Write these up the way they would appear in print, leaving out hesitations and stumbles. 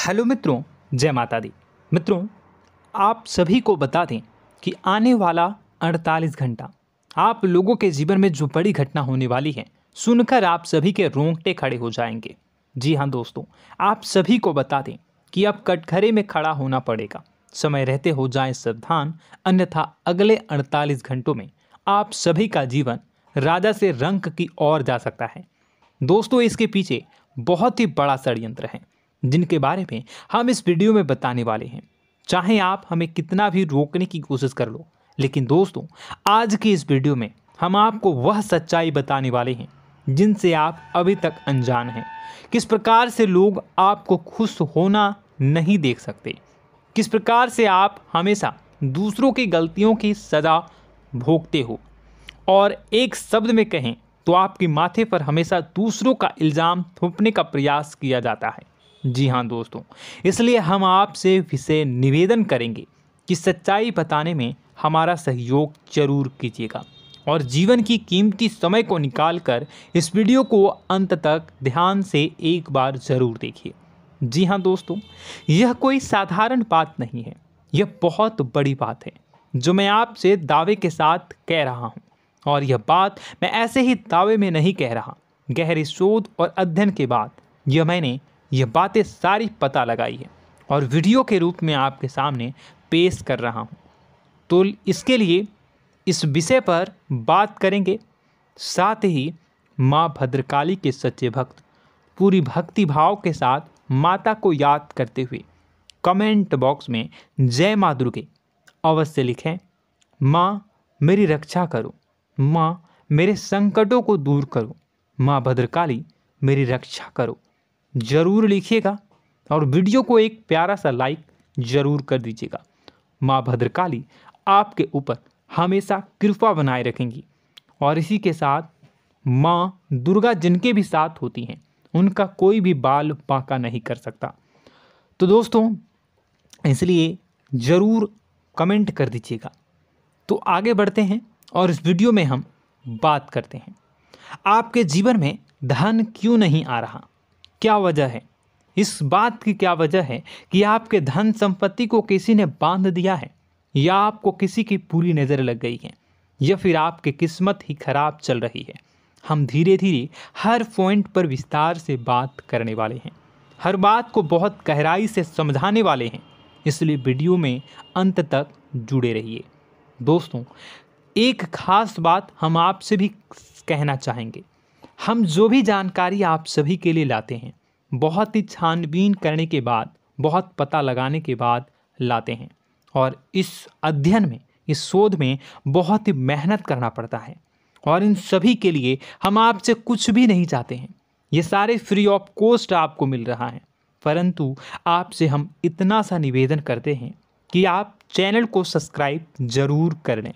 Hello मित्रों, जय माता दी। मित्रों, आप सभी को बता दें कि आने वाला 48 घंटा आप लोगों के जीवन में जो बड़ी घटना होने वाली है, सुनकर आप सभी के रोंगटे खड़े हो जाएंगे। जी हाँ दोस्तों, आप सभी को बता दें कि अब कटघरे में खड़ा होना पड़ेगा। समय रहते हो जाएं सावधान, अन्यथा अगले 48 घंटों में आप सभी का जीवन राजा से रंक की ओर जा सकता है। दोस्तों, इसके पीछे बहुत ही बड़ा षड्यंत्र है जिनके बारे में हम इस वीडियो में बताने वाले हैं। चाहे आप हमें कितना भी रोकने की कोशिश कर लो, लेकिन दोस्तों आज की इस वीडियो में हम आपको वह सच्चाई बताने वाले हैं जिनसे आप अभी तक अनजान हैं। किस प्रकार से लोग आपको खुश होना नहीं देख सकते, किस प्रकार से आप हमेशा दूसरों की गलतियों की सज़ा भोगते हो, और एक शब्द में कहें तो आपके माथे पर हमेशा दूसरों का इल्ज़ाम थोपने का प्रयास किया जाता है। जी हाँ दोस्तों, इसलिए हम आपसे विशेष निवेदन करेंगे कि सच्चाई बताने में हमारा सहयोग जरूर कीजिएगा और जीवन की कीमती समय को निकालकर इस वीडियो को अंत तक ध्यान से एक बार ज़रूर देखिए। जी हाँ दोस्तों, यह कोई साधारण बात नहीं है, यह बहुत बड़ी बात है जो मैं आपसे दावे के साथ कह रहा हूँ। और यह बात मैं ऐसे ही दावे में नहीं कह रहा, गहरे शोध और अध्ययन के बाद मैंने यह बातें सारी पता लगाई है और वीडियो के रूप में आपके सामने पेश कर रहा हूँ। तो इसके लिए इस विषय पर बात करेंगे। साथ ही माँ भद्रकाली के सच्चे भक्त पूरी भक्ति भाव के साथ माता को याद करते हुए कमेंट बॉक्स में जय माँ दुर्गे अवश्य लिखें। माँ मेरी रक्षा करो, माँ मेरे संकटों को दूर करो, माँ भद्रकाली मेरी रक्षा करो, ज़रूर लिखिएगा और वीडियो को एक प्यारा सा लाइक ज़रूर कर दीजिएगा। माँ भद्रकाली आपके ऊपर हमेशा कृपा बनाए रखेंगी और इसी के साथ माँ दुर्गा जिनके भी साथ होती हैं उनका कोई भी बाल बांका नहीं कर सकता। तो दोस्तों, इसलिए ज़रूर कमेंट कर दीजिएगा। तो आगे बढ़ते हैं और इस वीडियो में हम बात करते हैं, आपके जीवन में धन क्यों नहीं आ रहा, क्या वजह है। इस बात की क्या वजह है कि आपके धन संपत्ति को किसी ने बांध दिया है, या आपको किसी की पूरी नज़र लग गई है, या फिर आपकी किस्मत ही खराब चल रही है। हम धीरे धीरे हर पॉइंट पर विस्तार से बात करने वाले हैं, हर बात को बहुत गहराई से समझाने वाले हैं, इसलिए वीडियो में अंत तक जुड़े रहिए। दोस्तों, एक खास बात हम आपसे भी कहना चाहेंगे। हम जो भी जानकारी आप सभी के लिए लाते हैं बहुत ही छानबीन करने के बाद, बहुत पता लगाने के बाद लाते हैं, और इस अध्ययन में, इस शोध में बहुत ही मेहनत करना पड़ता है। और इन सभी के लिए हम आपसे कुछ भी नहीं चाहते हैं, ये सारे फ्री ऑफ कॉस्ट आपको मिल रहा है। परंतु आपसे हम इतना सा निवेदन करते हैं कि आप चैनल को सब्सक्राइब ज़रूर कर लें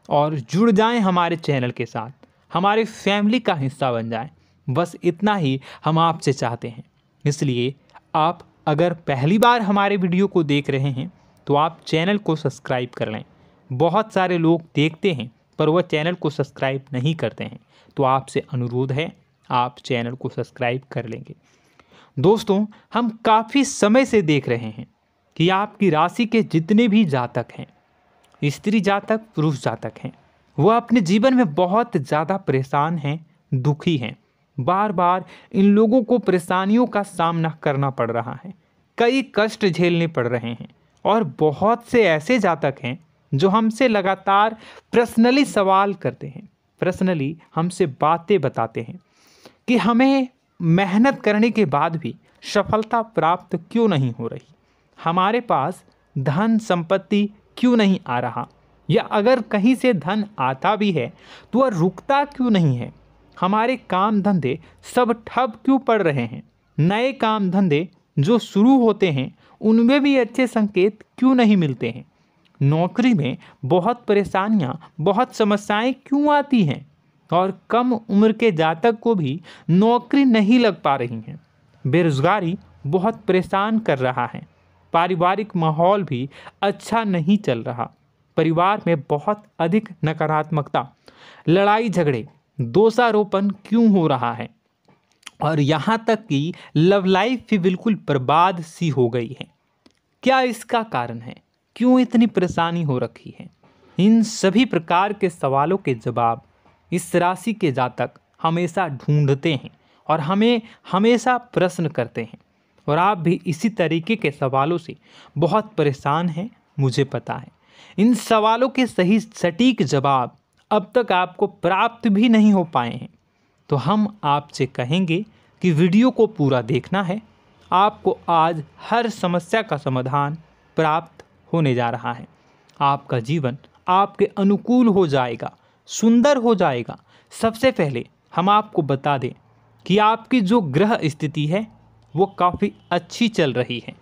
और जुड़ जाएं हमारे चैनल के साथ, हमारे फैमिली का हिस्सा बन जाएं। बस इतना ही हम आपसे चाहते हैं। इसलिए आप अगर पहली बार हमारे वीडियो को देख रहे हैं तो आप चैनल को सब्सक्राइब कर लें। बहुत सारे लोग देखते हैं पर वह चैनल को सब्सक्राइब नहीं करते हैं, तो आपसे अनुरोध है आप चैनल को सब्सक्राइब कर लेंगे। दोस्तों, हम काफ़ी समय से देख रहे हैं कि आपकी राशि के जितने भी जातक हैं, स्त्री जातक, पुरुष जातक हैं, वह अपने जीवन में बहुत ज़्यादा परेशान हैं, दुखी हैं। बार बार इन लोगों को परेशानियों का सामना करना पड़ रहा है, कई कष्ट झेलने पड़ रहे हैं। और बहुत से ऐसे जातक हैं जो हमसे लगातार पर्सनली सवाल करते हैं, पर्सनली हमसे बातें बताते हैं कि हमें मेहनत करने के बाद भी सफलता प्राप्त क्यों नहीं हो रही, हमारे पास धन संपत्ति क्यों नहीं आ रहा, या अगर कहीं से धन आता भी है तो वह रुकता क्यों नहीं है, हमारे काम धंधे सब ठप क्यों पड़ रहे हैं, नए काम धंधे जो शुरू होते हैं उनमें भी अच्छे संकेत क्यों नहीं मिलते हैं, नौकरी में बहुत परेशानियां, बहुत समस्याएं क्यों आती हैं, और कम उम्र के जातक को भी नौकरी नहीं लग पा रही हैं, बेरोजगारी बहुत परेशान कर रहा है, पारिवारिक माहौल भी अच्छा नहीं चल रहा, परिवार में बहुत अधिक नकारात्मकता, लड़ाई झगड़े, दोषारोपण क्यों हो रहा है, और यहाँ तक कि लव लाइफ भी बिल्कुल बर्बाद सी हो गई है। क्या इसका कारण है? क्यों इतनी परेशानी हो रखी है? इन सभी प्रकार के सवालों के जवाब इस राशि के जातक हमेशा ढूंढते हैं और हमें हमेशा प्रश्न करते हैं। और आप भी इसी तरीके के सवालों से बहुत परेशान हैं, मुझे पता है। इन सवालों के सही सटीक जवाब अब तक आपको प्राप्त भी नहीं हो पाए हैं। तो हम आपसे कहेंगे कि वीडियो को पूरा देखना है। आपको आज हर समस्या का समाधान प्राप्त होने जा रहा है। आपका जीवन आपके अनुकूल हो जाएगा, सुंदर हो जाएगा। सबसे पहले हम आपको बता दें कि आपकी जो ग्रह स्थिति है वो काफ़ी अच्छी चल रही है,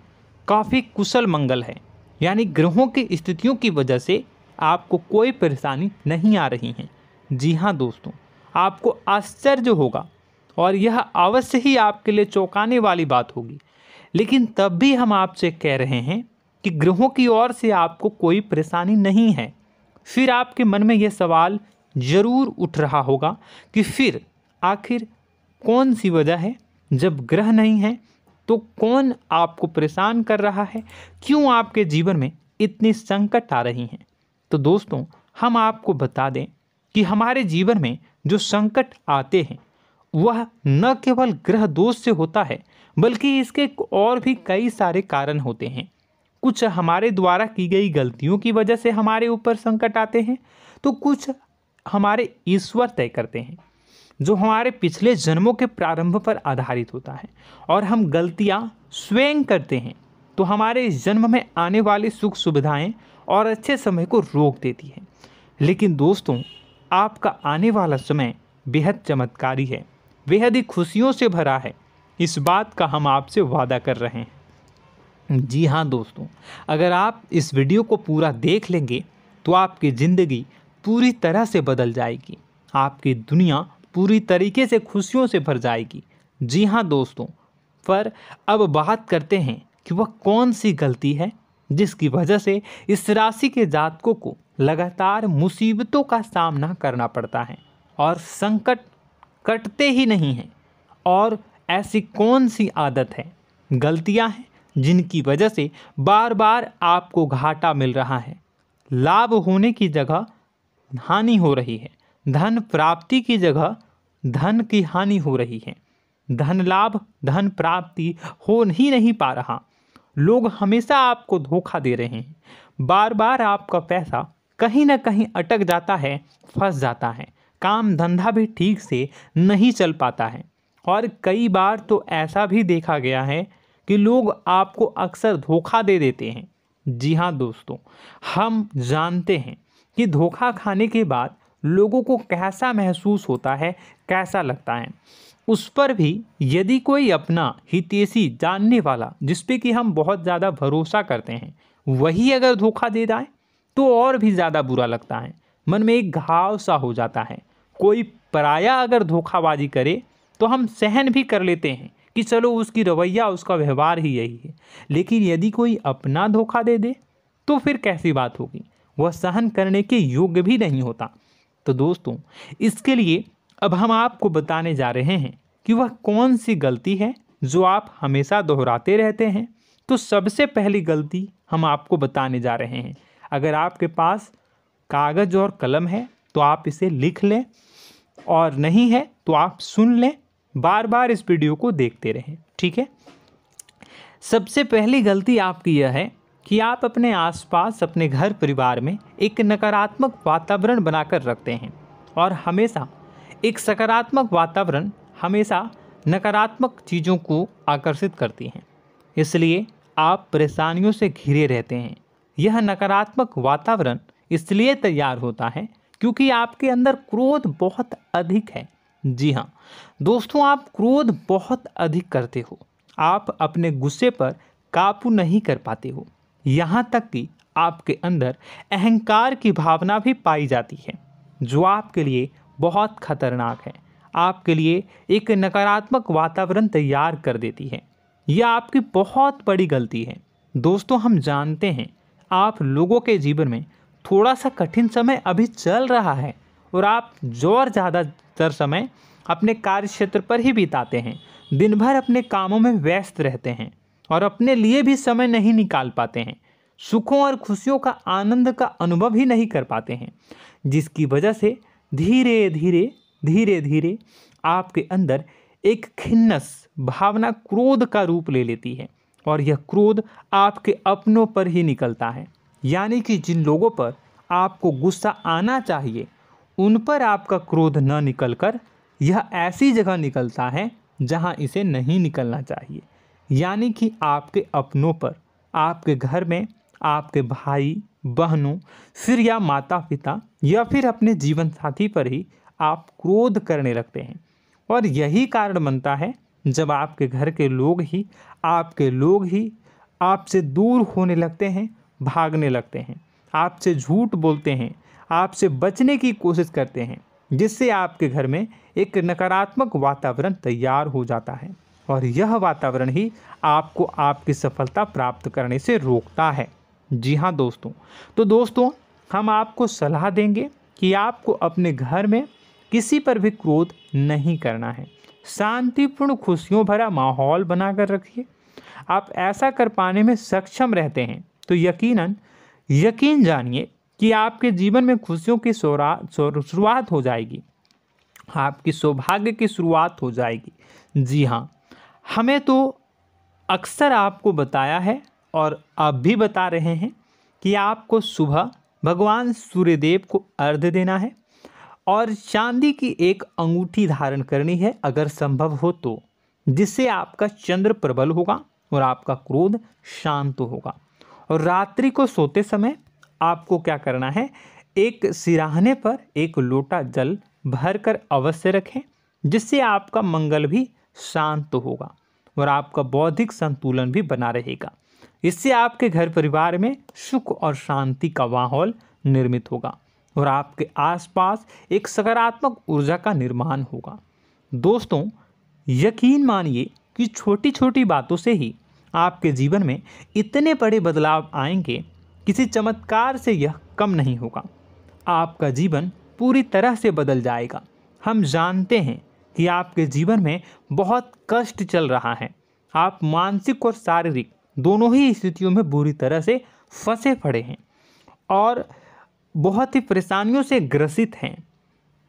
काफ़ी कुशल मंगल है। यानी ग्रहों की स्थितियों की वजह से आपको कोई परेशानी नहीं आ रही है। जी हाँ दोस्तों, आपको आश्चर्य होगा और यह अवश्य ही आपके लिए चौंकाने वाली बात होगी। लेकिन तब भी हम आपसे कह रहे हैं कि ग्रहों की ओर से आपको कोई परेशानी नहीं है। फिर आपके मन में यह सवाल ज़रूर उठ रहा होगा कि फिर आखिर कौन सी वजह है? जब ग्रह नहीं है तो कौन आपको परेशान कर रहा है? क्यों आपके जीवन में इतनी संकट आ रही हैं? तो दोस्तों, हम आपको बता दें कि हमारे जीवन में जो संकट आते हैं वह न केवल ग्रह दोष से होता है, बल्कि इसके और भी कई सारे कारण होते हैं। कुछ हमारे द्वारा की गई गलतियों की वजह से हमारे ऊपर संकट आते हैं, तो कुछ हमारे ईश्वर तय करते हैं, जो हमारे पिछले जन्मों के प्रारंभ पर आधारित होता है। और हम गलतियां स्वयं करते हैं तो हमारे इस जन्म में आने वाली सुख सुविधाएं और अच्छे समय को रोक देती है। लेकिन दोस्तों, आपका आने वाला समय बेहद चमत्कारी है, बेहद ही खुशियों से भरा है। इस बात का हम आपसे वादा कर रहे हैं। जी हाँ दोस्तों, अगर आप इस वीडियो को पूरा देख लेंगे तो आपकी ज़िंदगी पूरी तरह से बदल जाएगी, आपकी दुनिया पूरी तरीके से खुशियों से भर जाएगी। जी हाँ दोस्तों, पर अब बात करते हैं कि वह कौन सी गलती है जिसकी वजह से इस राशि के जातकों को लगातार मुसीबतों का सामना करना पड़ता है और संकट कटते ही नहीं हैं। और ऐसी कौन सी आदत है, गलतियां हैं जिनकी वजह से बार बार आपको घाटा मिल रहा है, लाभ होने की जगह हानि हो रही है, धन प्राप्ति की जगह धन की हानि हो रही है, धन लाभ धन प्राप्ति हो ही नहीं पा रहा, लोग हमेशा आपको धोखा दे रहे हैं, बार बार आपका पैसा कहीं ना कहीं अटक जाता है, फंस जाता है, काम धंधा भी ठीक से नहीं चल पाता है। और कई बार तो ऐसा भी देखा गया है कि लोग आपको अक्सर धोखा दे देते हैं। जी हाँ दोस्तों, हम जानते हैं कि धोखा खाने के बाद लोगों को कैसा महसूस होता है, कैसा लगता है। उस पर भी यदि कोई अपना हितैषी जानने वाला, जिस पे कि हम बहुत ज़्यादा भरोसा करते हैं, वही अगर धोखा दे जाए तो और भी ज़्यादा बुरा लगता है, मन में एक घाव सा हो जाता है। कोई पराया अगर धोखाबाजी करे तो हम सहन भी कर लेते हैं कि चलो उसकी रवैया, उसका व्यवहार ही यही है। लेकिन यदि कोई अपना धोखा दे दे तो फिर कैसी बात होगी, वह सहन करने के योग्य भी नहीं होता। तो दोस्तों, इसके लिए अब हम आपको बताने जा रहे हैं कि वह कौन सी गलती है जो आप हमेशा दोहराते रहते हैं। तो सबसे पहली गलती हम आपको बताने जा रहे हैं। अगर आपके पास कागज़ और कलम है तो आप इसे लिख लें, और नहीं है तो आप सुन लें, बार बार इस वीडियो को देखते रहें, ठीक है। सबसे पहली गलती आपकी यह है कि आप अपने आसपास, अपने घर परिवार में एक नकारात्मक वातावरण बनाकर रखते हैं। और हमेशा एक सकारात्मक वातावरण हमेशा नकारात्मक चीज़ों को आकर्षित करती हैं, इसलिए आप परेशानियों से घिरे रहते हैं। यह नकारात्मक वातावरण इसलिए तैयार होता है क्योंकि आपके अंदर क्रोध बहुत अधिक है। जी हाँ दोस्तों, आप क्रोध बहुत अधिक करते हो, आप अपने गुस्से पर काबू नहीं कर पाते हो, यहाँ तक कि आपके अंदर अहंकार की भावना भी पाई जाती है, जो आपके लिए बहुत खतरनाक है, आपके लिए एक नकारात्मक वातावरण तैयार कर देती है। यह आपकी बहुत बड़ी गलती है। दोस्तों, हम जानते हैं आप लोगों के जीवन में थोड़ा सा कठिन समय अभी चल रहा है और आप और ज़्यादा अधिकतर समय अपने कार्य क्षेत्र पर ही बिताते हैं, दिन भर अपने कामों में व्यस्त रहते हैं और अपने लिए भी समय नहीं निकाल पाते हैं, सुखों और खुशियों का आनंद का अनुभव ही नहीं कर पाते हैं, जिसकी वजह से धीरे धीरे आपके अंदर एक खिन्नस भावना क्रोध का रूप ले लेती है और यह क्रोध आपके अपनों पर ही निकलता है। यानी कि जिन लोगों पर आपको गुस्सा आना चाहिए उन पर आपका क्रोध न निकलकर यह ऐसी जगह निकलता है जहां इसे नहीं निकलना चाहिए। यानी कि आपके अपनों पर, आपके घर में आपके भाई बहनों, फिर या माता पिता या फिर अपने जीवन साथी पर ही आप क्रोध करने लगते हैं। और यही कारण बनता है जब आपके घर के लोग ही आपसे दूर होने लगते हैं, भागने लगते हैं, आपसे झूठ बोलते हैं, आपसे बचने की कोशिश करते हैं, जिससे आपके घर में एक नकारात्मक वातावरण तैयार हो जाता है और यह वातावरण ही आपको आपकी सफलता प्राप्त करने से रोकता है। जी हाँ दोस्तों, तो दोस्तों हम आपको सलाह देंगे कि आपको अपने घर में किसी पर भी क्रोध नहीं करना है। शांतिपूर्ण खुशियों भरा माहौल बनाकर रखिए। आप ऐसा कर पाने में सक्षम रहते हैं तो यकीन जानिए कि आपके जीवन में खुशियों की शुरुआत हो जाएगी, आपकी सौभाग्य की शुरुआत हो जाएगी। जी हाँ, हमें तो अक्सर आपको बताया है और अब भी बता रहे हैं कि आपको सुबह भगवान सूर्यदेव को अर्घ्य देना है और चांदी की एक अंगूठी धारण करनी है अगर संभव हो तो, जिससे आपका चंद्र प्रबल होगा और आपका क्रोध शांत होगा। और रात्रि को सोते समय आपको क्या करना है, एक सिराहने पर एक लोटा जल भरकर अवश्य रखें, जिससे आपका मंगल भी शांत होगा और आपका बौद्धिक संतुलन भी बना रहेगा। इससे आपके घर परिवार में सुख और शांति का माहौल निर्मित होगा और आपके आसपास एक सकारात्मक ऊर्जा का निर्माण होगा। दोस्तों यकीन मानिए कि छोटी छोटी बातों से ही आपके जीवन में इतने बड़े बदलाव आएंगे, किसी चमत्कार से यह कम नहीं होगा। आपका जीवन पूरी तरह से बदल जाएगा। हम जानते हैं कि आपके जीवन में बहुत कष्ट चल रहा है, आप मानसिक और शारीरिक दोनों ही स्थितियों में बुरी तरह से फंसे पड़े हैं और बहुत ही परेशानियों से ग्रसित हैं।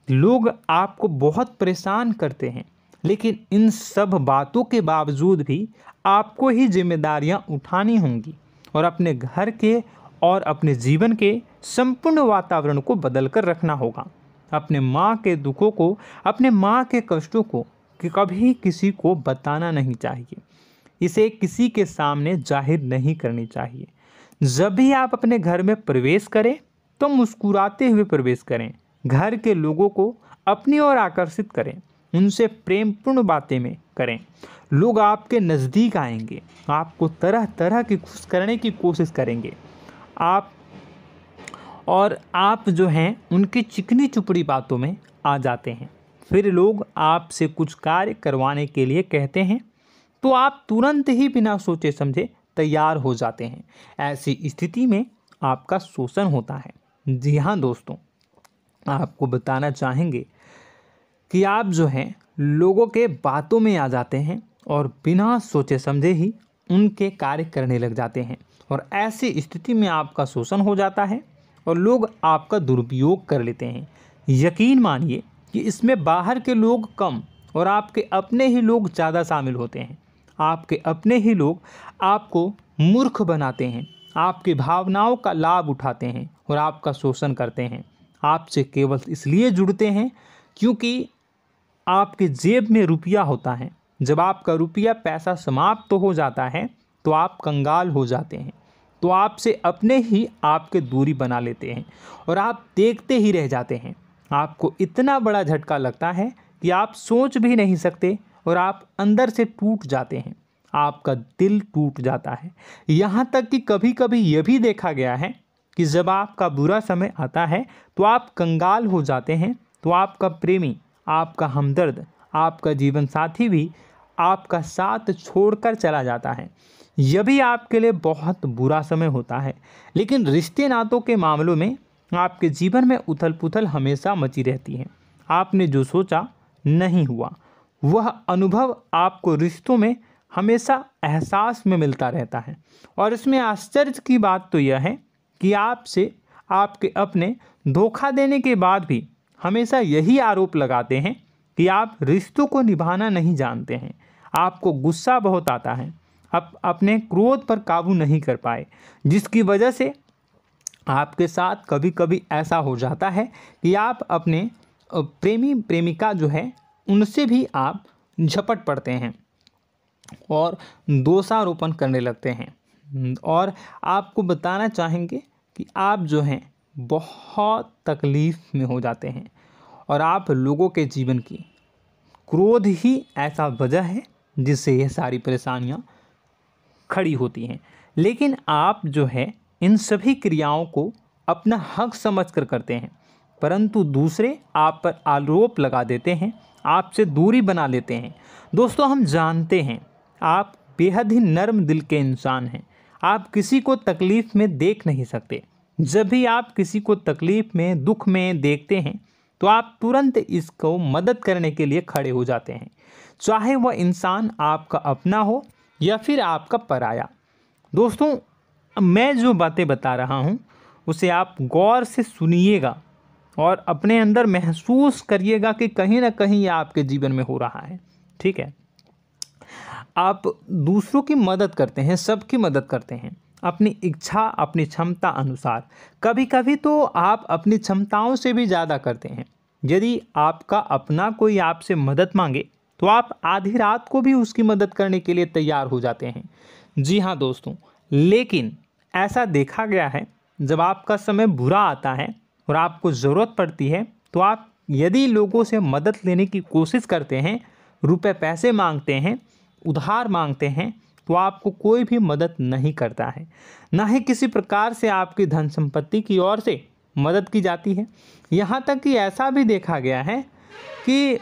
लोग आपको बहुत परेशान करते हैं, लेकिन इन सब बातों के बावजूद भी आपको ही जिम्मेदारियां उठानी होंगी और अपने घर के और अपने जीवन के संपूर्ण वातावरण को बदल कर रखना होगा। अपने माँ के दुखों को, अपने माँ के कष्टों को कभी किसी को बताना नहीं चाहिए, इसे किसी के सामने जाहिर नहीं करनी चाहिए। जब भी आप अपने घर में प्रवेश करें तो मुस्कुराते हुए प्रवेश करें, घर के लोगों को अपनी ओर आकर्षित करें, उनसे प्रेमपूर्ण बातें में करें। लोग आपके नज़दीक आएंगे, आपको तरह तरह की खुश करने की कोशिश करेंगे। आप जो हैं उनकी चिकनी चुपड़ी बातों में आ जाते हैं। फिर लोग आपसे कुछ कार्य करवाने के लिए कहते हैं तो आप तुरंत ही बिना सोचे समझे तैयार हो जाते हैं। ऐसी स्थिति में आपका शोषण होता है। जी हाँ दोस्तों, आपको बताना चाहेंगे कि आप जो हैं लोगों के बातों में आ जाते हैं और बिना सोचे समझे ही उनके कार्य करने लग जाते हैं और ऐसी स्थिति में आपका शोषण हो जाता है और लोग आपका दुरुपयोग कर लेते हैं। यकीन मानिए कि इसमें बाहर के लोग कम और आपके अपने ही लोग ज़्यादा शामिल होते हैं। आपके अपने ही लोग आपको मूर्ख बनाते हैं, आपकी भावनाओं का लाभ उठाते हैं और आपका शोषण करते हैं। आपसे केवल इसलिए जुड़ते हैं क्योंकि आपके जेब में रुपया होता है। जब आपका रुपया पैसा समाप्त हो जाता है तो आप कंगाल हो जाते हैं, तो आपसे अपने ही आपके दूरी बना लेते हैं और आप देखते ही रह जाते हैं। आपको इतना बड़ा झटका लगता है कि आप सोच भी नहीं सकते और आप अंदर से टूट जाते हैं, आपका दिल टूट जाता है। यहाँ तक कि कभी कभी यह भी देखा गया है कि जब आपका बुरा समय आता है तो आप कंगाल हो जाते हैं, तो आपका प्रेमी, आपका हमदर्द, आपका जीवन साथी भी आपका साथ छोड़कर चला जाता है। यह भी आपके लिए बहुत बुरा समय होता है। लेकिन रिश्ते नातों के मामलों में आपके जीवन में उथल पुथल हमेशा मची रहती है। आपने जो सोचा नहीं हुआ। वह अनुभव आपको रिश्तों में हमेशा एहसास में मिलता रहता है। और इसमें आश्चर्य की बात तो यह है कि आपसे आपके अपने धोखा देने के बाद भी हमेशा यही आरोप लगाते हैं कि आप रिश्तों को निभाना नहीं जानते हैं। आपको गुस्सा बहुत आता है, आप अपने क्रोध पर काबू नहीं कर पाए, जिसकी वजह से आपके साथ कभी कभी ऐसा हो जाता है कि आप अपने प्रेमी प्रेमिका जो है उनसे भी आप झपट पड़ते हैं और दोषारोपण करने लगते हैं। और आपको बताना चाहेंगे कि आप जो हैं बहुत तकलीफ़ में हो जाते हैं और आप लोगों के जीवन की क्रोध ही ऐसा वजह है जिससे ये सारी परेशानियां खड़ी होती हैं। लेकिन आप जो है इन सभी क्रियाओं को अपना हक समझकर करते हैं, परंतु दूसरे आप पर आरोप लगा देते हैं, आपसे दूरी बना लेते हैं। दोस्तों, हम जानते हैं आप बेहद ही नर्म दिल के इंसान हैं। आप किसी को तकलीफ़ में देख नहीं सकते। जब भी आप किसी को तकलीफ़ में, दुख में देखते हैं तो आप तुरंत इसको मदद करने के लिए खड़े हो जाते हैं, चाहे वह इंसान आपका अपना हो या फिर आपका पराया। दोस्तों, मैं जो बातें बता रहा हूँ उसे आप गौर से सुनिएगा और अपने अंदर महसूस करिएगा कि कहीं ना कहीं ये आपके जीवन में हो रहा है। ठीक है, आप दूसरों की मदद करते हैं, सबकी मदद करते हैं अपनी इच्छा, अपनी क्षमता अनुसार। कभी कभी तो आप अपनी क्षमताओं से भी ज़्यादा करते हैं। यदि आपका अपना कोई आपसे मदद मांगे तो आप आधी रात को भी उसकी मदद करने के लिए तैयार हो जाते हैं। जी हाँ दोस्तों, लेकिन ऐसा देखा गया है जब आपका समय बुरा आता है और आपको ज़रूरत पड़ती है तो आप यदि लोगों से मदद लेने की कोशिश करते हैं, रुपए पैसे मांगते हैं, उधार मांगते हैं, तो आपको कोई भी मदद नहीं करता है। ना ही किसी प्रकार से आपकी धन संपत्ति की ओर से मदद की जाती है। यहाँ तक कि ऐसा भी देखा गया है कि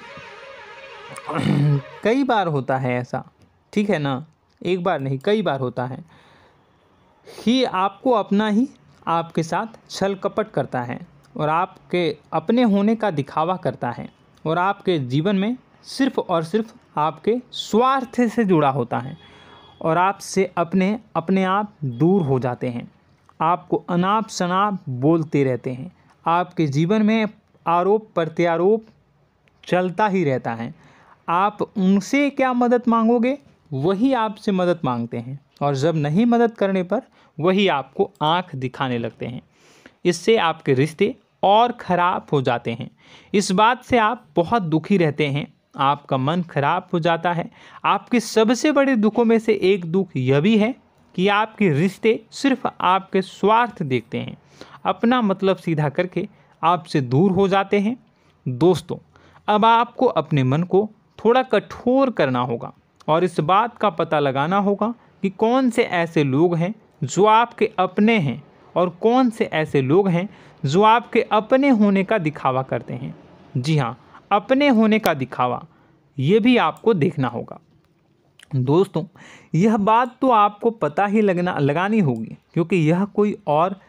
कई बार होता है ऐसा, ठीक है ना, एक बार नहीं कई बार होता है कि आपको अपना ही आपके साथ छल कपट करता है और आपके अपने होने का दिखावा करता है और आपके जीवन में सिर्फ और सिर्फ आपके स्वार्थ से जुड़ा होता है और आपसे अपने आप दूर हो जाते हैं। आपको अनाप शनाप बोलते रहते हैं। आपके जीवन में आरोप प्रत्यारोप चलता ही रहता है। आप उनसे क्या मदद मांगोगे, वही आपसे मदद मांगते हैं और जब नहीं मदद करने पर वही आपको आंख दिखाने लगते हैं। इससे आपके रिश्ते और ख़राब हो जाते हैं। इस बात से आप बहुत दुखी रहते हैं, आपका मन खराब हो जाता है। आपके सबसे बड़े दुखों में से एक दुख यह भी है कि आपके रिश्ते सिर्फ आपके स्वार्थ देखते हैं, अपना मतलब सीधा करके आपसे दूर हो जाते हैं। दोस्तों, अब आपको अपने मन को थोड़ा कठोर करना होगा और इस बात का पता लगाना होगा कि कौन से ऐसे लोग हैं जो आपके अपने हैं और कौन से ऐसे लोग हैं जो आपके अपने होने का दिखावा करते हैं। जी हाँ, अपने होने का दिखावा, ये भी आपको देखना होगा। दोस्तों, यह बात तो आपको पता ही लगानी होगी, क्योंकि यह कोई और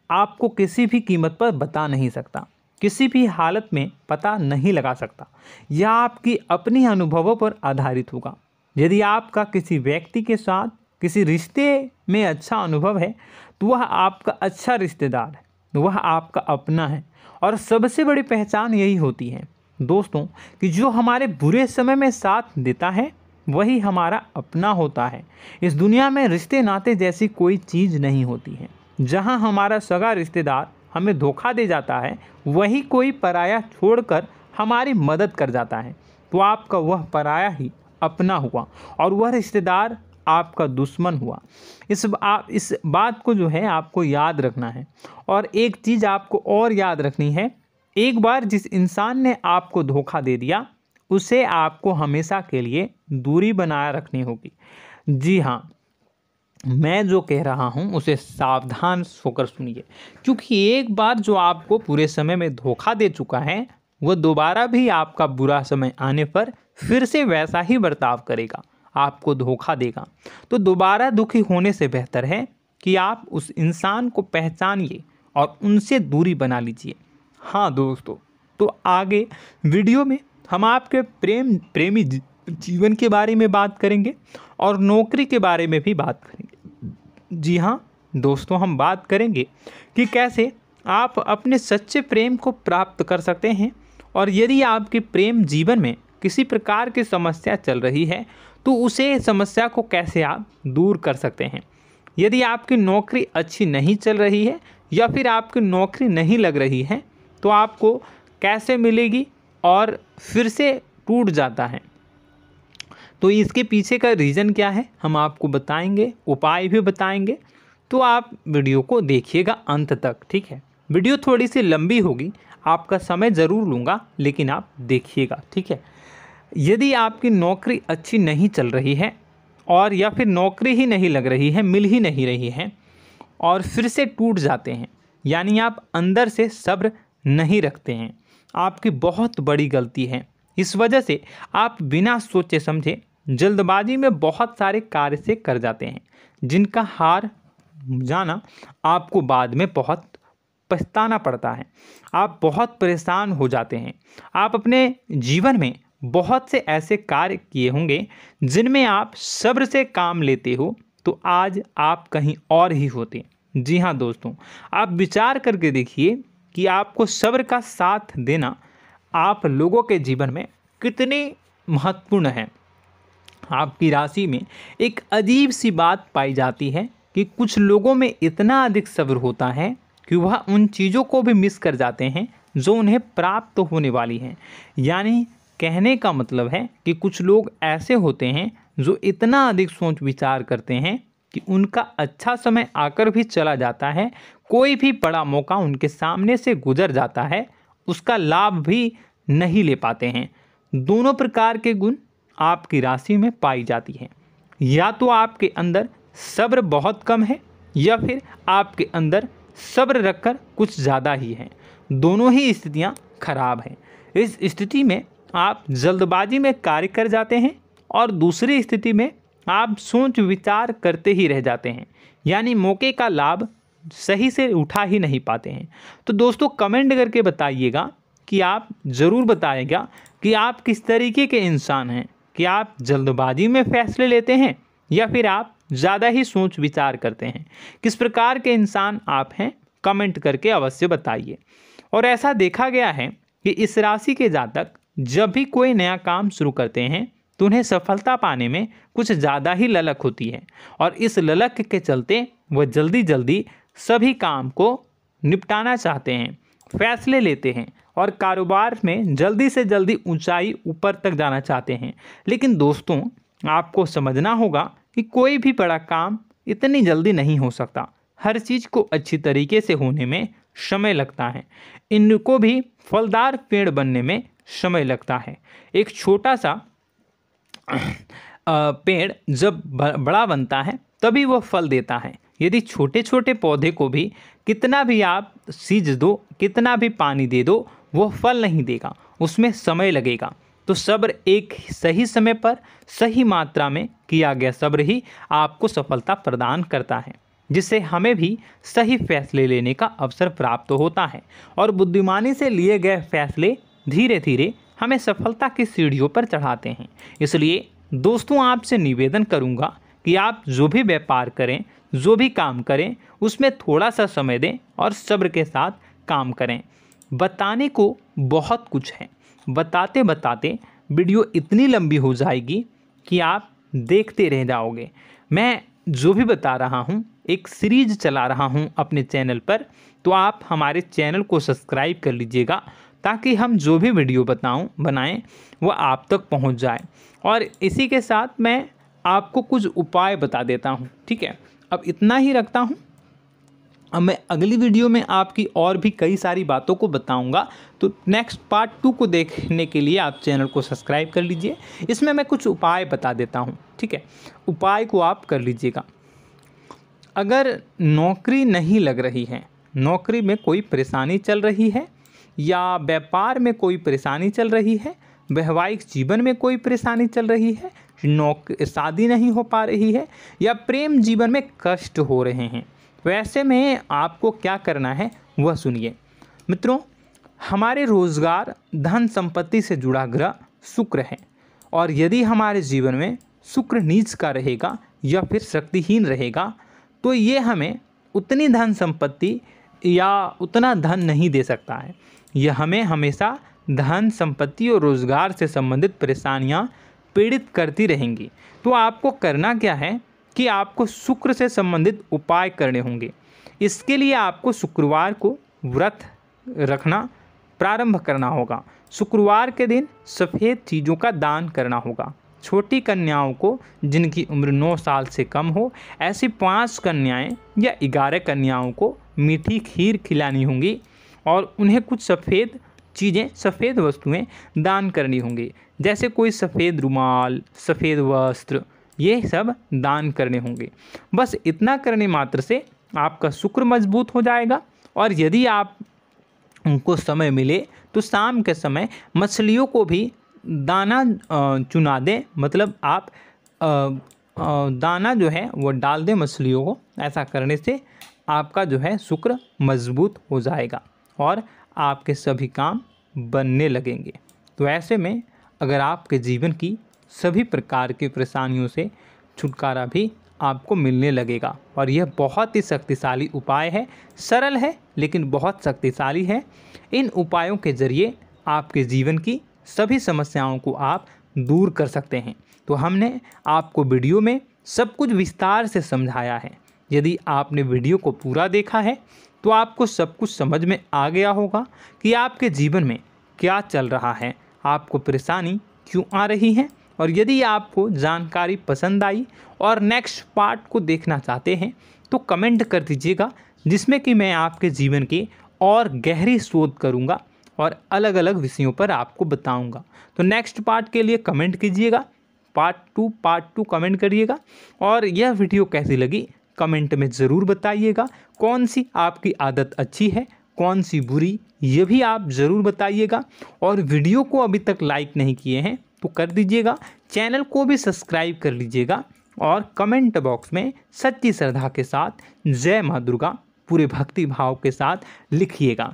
आपको किसी भी कीमत पर बता नहीं सकता, किसी भी हालत में पता नहीं लगा सकता। यह आपकी अपनी अनुभवों पर आधारित होगा। यदि आपका किसी व्यक्ति के साथ किसी रिश्ते में अच्छा अनुभव है तो वह आपका अच्छा रिश्तेदार है, वह आपका अपना है। और सबसे बड़ी पहचान यही होती है दोस्तों कि जो हमारे बुरे समय में साथ देता है वही हमारा अपना होता है। इस दुनिया में रिश्ते नाते जैसी कोई चीज़ नहीं होती है। जहां हमारा सगा रिश्तेदार हमें धोखा दे जाता है, वही कोई पराया छोड़कर हमारी मदद कर जाता है, तो आपका वह पराया ही अपना हुआ और वह रिश्तेदार आपका दुश्मन हुआ। इस बात को जो है आपको याद रखना है। और एक चीज़ आपको और याद रखनी है, एक बार जिस इंसान ने आपको धोखा दे दिया उसे आपको हमेशा के लिए दूरी बनाए रखनी होगी। जी हाँ, मैं जो कह रहा हूँ उसे सावधान होकर सुनिए, क्योंकि एक बार जो आपको पूरे समय में धोखा दे चुका है वह दोबारा भी आपका बुरा समय आने पर फिर से वैसा ही बर्ताव करेगा, आपको धोखा देगा। तो दोबारा दुखी होने से बेहतर है कि आप उस इंसान को पहचानिए और उनसे दूरी बना लीजिए। हाँ दोस्तों, तो आगे वीडियो में हम आपके प्रेमी जीवन के बारे में बात करेंगे और नौकरी के बारे में भी बात करेंगे। जी हाँ दोस्तों, हम बात करेंगे कि कैसे आप अपने सच्चे प्रेम को प्राप्त कर सकते हैं, और यदि आपके प्रेम जीवन में किसी प्रकार की समस्या चल रही है तो उसे समस्या को कैसे आप दूर कर सकते हैं। यदि आपकी नौकरी अच्छी नहीं चल रही है या फिर आपकी नौकरी नहीं लग रही है तो आपको कैसे मिलेगी और फिर से टूट जाता है, तो इसके पीछे का रीज़न क्या है हम आपको बताएंगे, उपाय भी बताएंगे। तो आप वीडियो को देखिएगा अंत तक, ठीक है। वीडियो थोड़ी सी लंबी होगी, आपका समय ज़रूर लूँगा, लेकिन आप देखिएगा, ठीक है। यदि आपकी नौकरी अच्छी नहीं चल रही है और या फिर नौकरी ही नहीं लग रही है, मिल ही नहीं रही है और फिर से टूट जाते हैं, यानी आप अंदर से सब्र नहीं रखते हैं, आपकी बहुत बड़ी गलती है। इस वजह से आप बिना सोचे समझे जल्दबाजी में बहुत सारे कार्य से कर जाते हैं, जिनका हार जाना आपको बाद में बहुत पछताना पड़ता है। आप बहुत परेशान हो जाते हैं। आप अपने जीवन में बहुत से ऐसे कार्य किए होंगे जिनमें आप सब्र से काम लेते हो, तो आज आप कहीं और ही होते। जी हाँ दोस्तों, आप विचार करके देखिए कि आपको सब्र का साथ देना आप लोगों के जीवन में कितने महत्वपूर्ण है। आपकी राशि में एक अजीब सी बात पाई जाती है कि कुछ लोगों में इतना अधिक सब्र होता है कि वह उन चीज़ों को भी मिस कर जाते हैं जो उन्हें प्राप्त होने वाली हैं। यानी कहने का मतलब है कि कुछ लोग ऐसे होते हैं जो इतना अधिक सोच विचार करते हैं कि उनका अच्छा समय आकर भी चला जाता है, कोई भी बड़ा मौका उनके सामने से गुजर जाता है, उसका लाभ भी नहीं ले पाते हैं। दोनों प्रकार के गुण आपकी राशि में पाई जाती हैं। या तो आपके अंदर सब्र बहुत कम है या फिर आपके अंदर सब्र रखकर कुछ ज़्यादा ही है। दोनों ही स्थितियाँ खराब हैं। इस स्थिति में आप जल्दबाजी में कार्य कर जाते हैं और दूसरी स्थिति में आप सोच विचार करते ही रह जाते हैं, यानी मौके का लाभ सही से उठा ही नहीं पाते हैं। तो दोस्तों कमेंट करके बताइएगा कि आप ज़रूर बताइएगा कि आप किस तरीके के इंसान हैं, कि आप जल्दबाजी में फैसले लेते हैं या फिर आप ज़्यादा ही सोच विचार करते हैं। किस प्रकार के इंसान आप हैं, कमेंट करके अवश्य बताइए। और ऐसा देखा गया है कि इस राशि के जातक जब भी कोई नया काम शुरू करते हैं तो उन्हें सफलता पाने में कुछ ज़्यादा ही ललक होती है, और इस ललक के चलते वह जल्दी जल्दी सभी काम को निपटाना चाहते हैं, फैसले लेते हैं और कारोबार में जल्दी से जल्दी ऊंचाई ऊपर तक जाना चाहते हैं। लेकिन दोस्तों आपको समझना होगा कि कोई भी बड़ा काम इतनी जल्दी नहीं हो सकता। हर चीज़ को अच्छी तरीके से होने में समय लगता है। इनको भी फलदार पेड़ बनने में समय लगता है। एक छोटा सा पेड़ जब बड़ा बनता है तभी वह फल देता है। यदि छोटे छोटे पौधे को भी कितना भी आप सींच दो, कितना भी पानी दे दो, वह फल नहीं देगा, उसमें समय लगेगा। तो सब्र एक सही समय पर सही मात्रा में किया गया सब्र ही आपको सफलता प्रदान करता है, जिससे हमें भी सही फैसले लेने का अवसर प्राप्त होता है और बुद्धिमानी से लिए गए फैसले धीरे धीरे हमें सफलता की सीढ़ियों पर चढ़ाते हैं। इसलिए दोस्तों आपसे निवेदन करूंगा कि आप जो भी व्यापार करें, जो भी काम करें, उसमें थोड़ा सा समय दें और सब्र के साथ काम करें। बताने को बहुत कुछ है, बताते बताते वीडियो इतनी लंबी हो जाएगी कि आप देखते रह जाओगे। मैं जो भी बता रहा हूँ एक सीरीज चला रहा हूँ अपने चैनल पर, तो आप हमारे चैनल को सब्सक्राइब कर लीजिएगा ताकि हम जो भी वीडियो बनाएं वो आप तक पहुँच जाए। और इसी के साथ मैं आपको कुछ उपाय बता देता हूँ, ठीक है। अब इतना ही रखता हूँ। अब मैं अगली वीडियो में आपकी और भी कई सारी बातों को बताऊंगा, तो नेक्स्ट पार्ट 2 को देखने के लिए आप चैनल को सब्सक्राइब कर लीजिए। इसमें मैं कुछ उपाय बता देता हूं, ठीक है। उपाय को आप कर लीजिएगा। अगर नौकरी नहीं लग रही है, नौकरी में कोई परेशानी चल रही है, या व्यापार में कोई परेशानी चल रही है, वैवाहिक जीवन में कोई परेशानी चल रही है, शादी नहीं हो पा रही है, या प्रेम जीवन में कष्ट हो रहे हैं, वैसे में आपको क्या करना है वह सुनिए। मित्रों, हमारे रोजगार धन संपत्ति से जुड़ा ग्रह शुक्र है, और यदि हमारे जीवन में शुक्र नीच का रहेगा या फिर शक्तिहीन रहेगा तो ये हमें उतनी धन संपत्ति या उतना धन नहीं दे सकता है। यह हमें हमेशा धन संपत्ति और रोजगार से संबंधित परेशानियां पीड़ित करती रहेंगी। तो आपको करना क्या है कि आपको शुक्र से संबंधित उपाय करने होंगे। इसके लिए आपको शुक्रवार को व्रत रखना प्रारंभ करना होगा। शुक्रवार के दिन सफ़ेद चीज़ों का दान करना होगा। छोटी कन्याओं को जिनकी उम्र 9 साल से कम हो, ऐसी 5 कन्याएं या 11 कन्याओं को मीठी खीर खिलानी होंगी और उन्हें कुछ सफ़ेद चीज़ें, सफ़ेद वस्तुएं दान करनी होंगी, जैसे कोई सफ़ेद रुमाल, सफ़ेद वस्त्र, ये सब दान करने होंगे। बस इतना करने मात्र से आपका शुक्र मजबूत हो जाएगा। और यदि आप उनको समय मिले तो शाम के समय मछलियों को भी दाना चुना दें, मतलब आप दाना जो है वो डाल दें मछलियों को। ऐसा करने से आपका जो है शुक्र मजबूत हो जाएगा और आपके सभी काम बनने लगेंगे। तो ऐसे में अगर आपके जीवन की सभी प्रकार की परेशानियों से छुटकारा भी आपको मिलने लगेगा। और यह बहुत ही शक्तिशाली उपाय है, सरल है लेकिन बहुत शक्तिशाली है। इन उपायों के ज़रिए आपके जीवन की सभी समस्याओं को आप दूर कर सकते हैं। तो हमने आपको वीडियो में सब कुछ विस्तार से समझाया है। यदि आपने वीडियो को पूरा देखा है तो आपको सब कुछ समझ में आ गया होगा कि आपके जीवन में क्या चल रहा है, आपको परेशानी क्यों आ रही है। और यदि आपको जानकारी पसंद आई और नेक्स्ट पार्ट को देखना चाहते हैं तो कमेंट कर दीजिएगा, जिसमें कि मैं आपके जीवन की और गहरी शोध करूंगा और अलग अलग विषयों पर आपको बताऊंगा। तो नेक्स्ट पार्ट के लिए कमेंट कीजिएगा, पार्ट टू कमेंट करिएगा। और यह वीडियो कैसी लगी कमेंट में ज़रूर बताइएगा। कौन सी आपकी आदत अच्छी है, कौन सी बुरी, ये भी आप ज़रूर बताइएगा। और वीडियो को अभी तक लाइक नहीं किए हैं तो कर दीजिएगा, चैनल को भी सब्सक्राइब कर लीजिएगा और कमेंट बॉक्स में सच्ची श्रद्धा के साथ जय माँ दुर्गा पूरे भक्ति भाव के साथ लिखिएगा।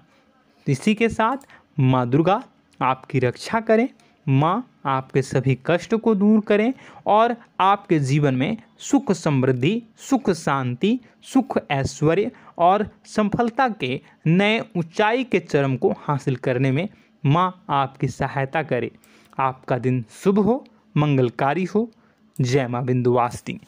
इसी के साथ माँ दुर्गा आपकी रक्षा करें, माँ आपके सभी कष्ट को दूर करें और आपके जीवन में सुख समृद्धि, सुख शांति, सुख ऐश्वर्य और सफलता के नए ऊंचाई के चरम को हासिल करने में माँ आपकी सहायता करे। आपका दिन शुभ हो, मंगलकारी हो। जय माँ विंध्यवासिनी।